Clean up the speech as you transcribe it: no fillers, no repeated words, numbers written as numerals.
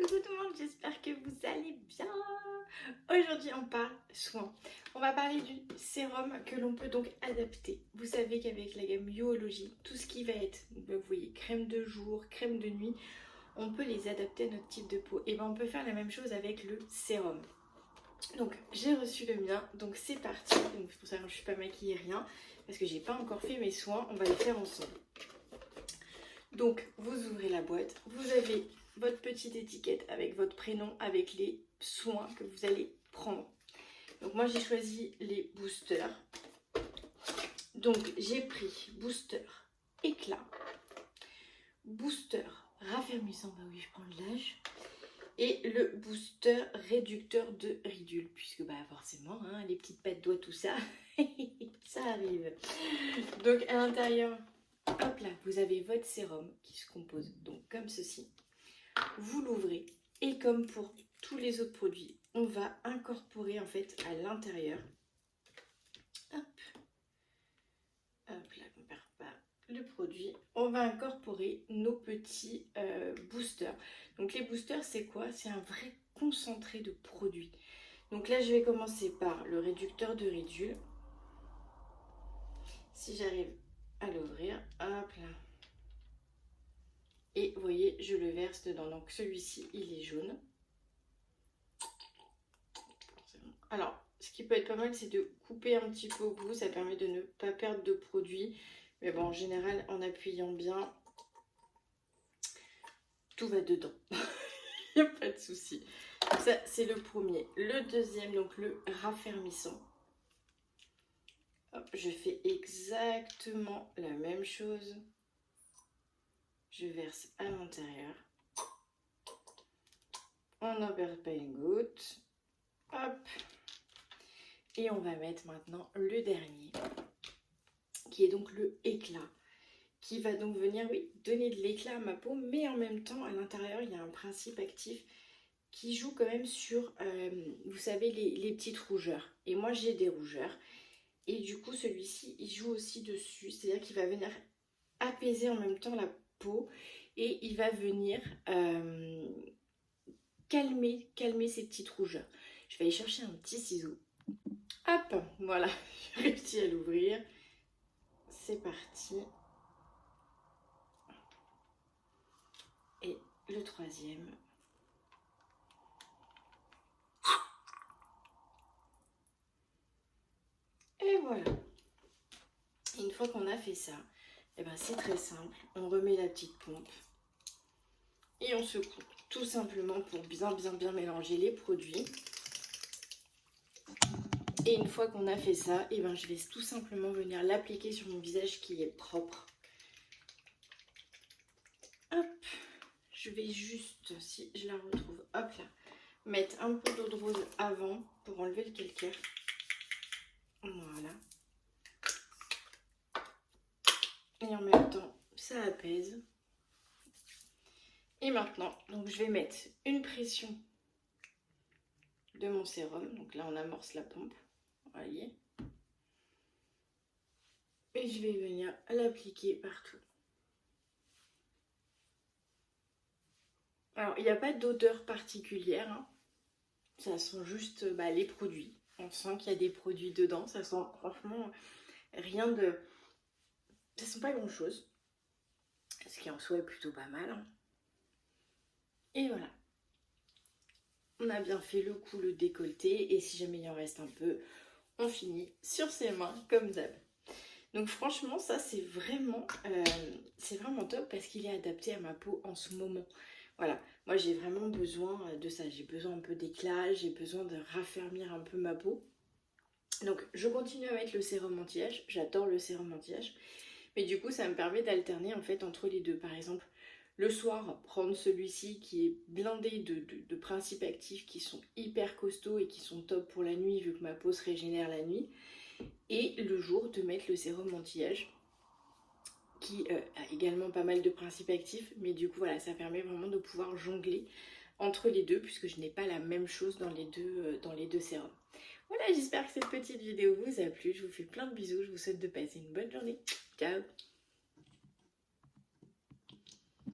Coucou tout le monde, j'espère que vous allez bien. Aujourd'hui on parle soins. On va parler du sérum que l'on peut donc adapter. Vous savez qu'avec la gamme Yoologie, tout ce qui va être, vous voyez, crème de jour, crème de nuit, on peut les adapter à notre type de peau. Et bien on peut faire la même chose avec le sérum. Donc j'ai reçu le mien, donc c'est parti. Donc c'est pour ça que je ne suis pas maquillée rien, parce que j'ai pas encore fait mes soins, on va les faire ensemble. Donc vous ouvrez la boîte, vous avez votre petite étiquette avec votre prénom, avec les soins que vous allez prendre. Donc moi j'ai choisi les boosters. Donc j'ai pris booster éclat, booster raffermissant, bah oui je prends de l'âge, et le booster réducteur de ridules, puisque bah forcément hein, les petites pattes doigts tout ça, ça arrive. Donc à l'intérieur, hop là, vous avez votre sérum qui se compose donc comme ceci. Vous l'ouvrez et comme pour tous les autres produits, on va incorporer en fait à l'intérieur, hop là, on perd pas le produit, on va incorporer nos petits boosters. Donc les boosters c'est quoi? C'est un vrai concentré de produits. Donc là je vais commencer par le réducteur de ridules. Si j'arrive à l'ouvrir, hop là. Et vous voyez, je le verse dedans. Donc celui-ci, il est jaune. Alors, ce qui peut être pas mal, c'est de couper un petit peu au bout. Ça permet de ne pas perdre de produit. Mais bon, en général, en appuyant bien, tout va dedans. Il n'y a pas de souci. Ça, c'est le premier. Le deuxième, donc le raffermissant. Hop, je fais exactement la même chose. Je verse à l'intérieur. On n'en perd pas une goutte. Hop. Et on va mettre maintenant le dernier, qui est donc le éclat, qui va donc venir, oui, donner de l'éclat à ma peau, mais en même temps, à l'intérieur, il y a un principe actif qui joue quand même sur, vous savez, les petites rougeurs. Et moi, j'ai des rougeurs. Et du coup, celui-ci, il joue aussi dessus. C'est-à-dire qu'il va venir apaiser en même temps la peau. Et il va venir calmer ces petites rougeurs. Je vais aller chercher un petit ciseau. Hop, voilà, j'ai réussi à l'ouvrir. C'est parti. Et le troisième. Et voilà. Et une fois qu'on a fait ça, et ben c'est très simple. On remet la petite pompe et on secoue. Tout simplement pour bien mélanger les produits. Et une fois qu'on a fait ça, et ben je vais tout simplement venir l'appliquer sur mon visage qui est propre. Hop, je vais juste, si je la retrouve, hop là, mettre un peu d'eau de rose avant pour enlever le calcaire. Voilà. Et en même temps, ça apaise. Et maintenant, donc je vais mettre une pression de mon sérum. Donc là, on amorce la pompe. Vous voyez. Et je vais venir l'appliquer partout. Alors, il n'y a pas d'odeur particulière. Hein. Ça sent juste les produits. On sent qu'il y a des produits dedans. Ça sent franchement rien de... Ça sent pas grand-chose. Ce qui en soi est plutôt pas mal. Hein. Et voilà. On a bien fait le cou, le décolleté. Et si jamais il en reste un peu, on finit sur ses mains comme d'hab. Donc franchement, ça c'est vraiment top parce qu'il est adapté à ma peau en ce moment. Voilà, moi j'ai vraiment besoin de ça. J'ai besoin un peu d'éclat, j'ai besoin de raffermir un peu ma peau. Donc je continue à mettre le sérum anti-âge. J'adore le sérum anti-âge. Mais du coup, ça me permet d'alterner en fait entre les deux. Par exemple, le soir, prendre celui-ci qui est blindé de principes actifs qui sont hyper costauds et qui sont top pour la nuit vu que ma peau se régénère la nuit. Et le jour, de mettre le sérum anti-âge qui a également pas mal de principes actifs. Mais du coup, voilà, ça permet vraiment de pouvoir jongler entre les deux puisque je n'ai pas la même chose dans les deux sérums. Voilà, j'espère que cette petite vidéo vous a plu. Je vous fais plein de bisous. Je vous souhaite de passer une bonne journée. Ciao!